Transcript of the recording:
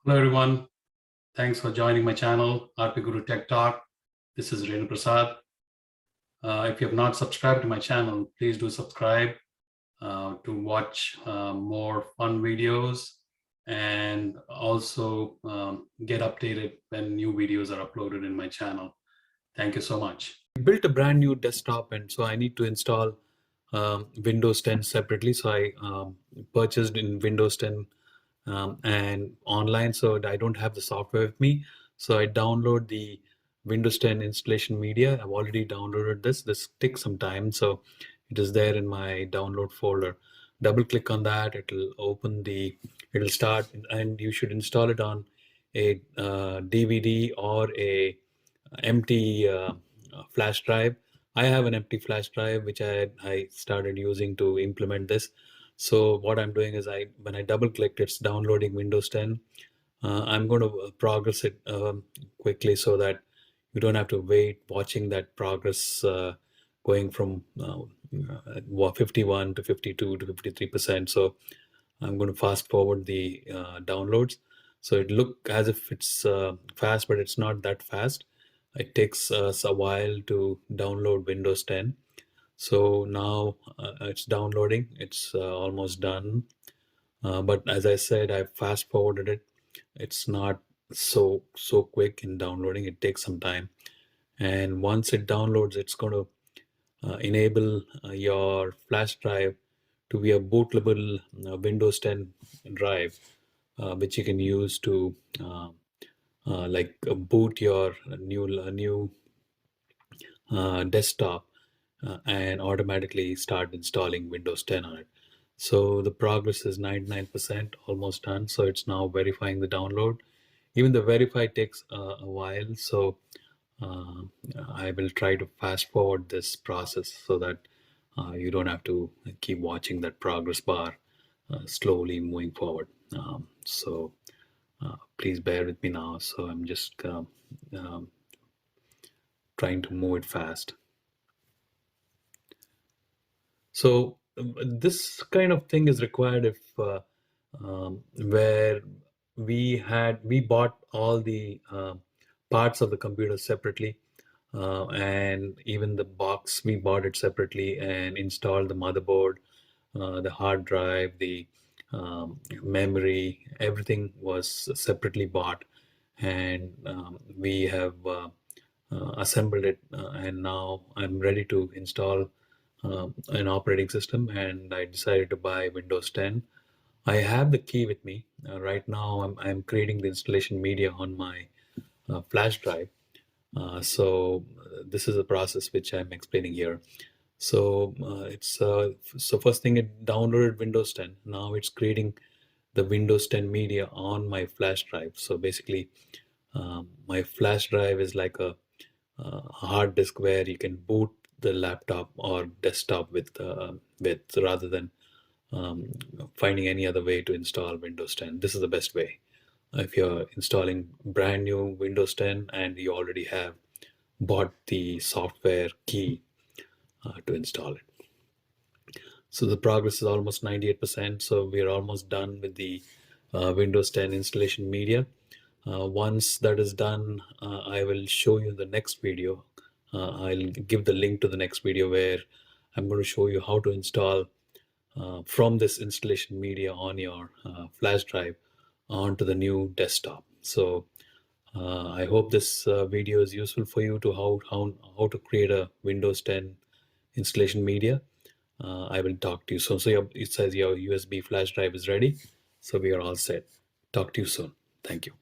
Hello, everyone. Thanks for joining my channel, RP Guru Tech Talk. This is Renu Prasad. If you have not subscribed to my channel, please do subscribe to watch more fun videos and also get updated when new videos are uploaded in my channel. Thank you so much. I built a brand new desktop, and so I need to install Windows 10 separately. So I purchased in Windows 10 and online, so I don't have the software with me. So I download the Windows 10 installation media. I've already downloaded this. This takes some time, so it is there in my download folder. Double click on that, it'll start, and you should install it on a DVD or a empty flash drive. I have an empty flash drive which I started using to implement this. So what I'm doing is when I double click, it's downloading Windows 10. I'm going to progress it quickly so that you don't have to wait watching that progress going from 51 to 52 to 53%. So I'm going to fast forward the downloads. So it look as if it's fast, but it's not that fast. It takes us a while to download Windows 10. So now it's downloading. It's almost done. But as I said, I fast forwarded it. It's not so quick in downloading. It takes some time. And once it downloads, it's going to enable your flash drive to be a bootable Windows 10 drive, which you can use to boot your new desktop and automatically start installing Windows 10 on it. So the progress is 99%, almost done. So it's now verifying the download. Even the verify takes a while. So I will try to fast forward this process so that you don't have to keep watching that progress bar slowly moving forward. Please bear with me now. So I'm just trying to move it fast. So this kind of thing is required if where we bought all the parts of the computer separately, and even the box we bought it separately and installed the motherboard, the hard drive, the memory, everything was separately bought, and we have assembled it, and now I'm ready to install an operating system, and I decided to buy Windows 10. I have the key with me. Right now I'm creating the installation media on my flash drive. So this is the process which I'm explaining here. So so first thing, it downloaded Windows 10. Now it's creating the Windows 10 media on my flash drive. So basically, my flash drive is like a hard disk where you can boot the laptop or desktop with rather than finding any other way to install Windows 10. This is the best way. If you're installing brand new Windows 10 and you already have bought the software key to install it. So the progress is almost 98%. So we're almost done with the Windows 10 installation media. Once that is done, I will show you the next video. I'll give the link to the next video where I'm going to show you how to install from this installation media on your flash drive onto the new desktop. So I hope this video is useful for you to how to create a Windows 10 installation media. I will talk to you soon. So it says your USB flash drive is ready. So we are all set. Talk to you soon. Thank you.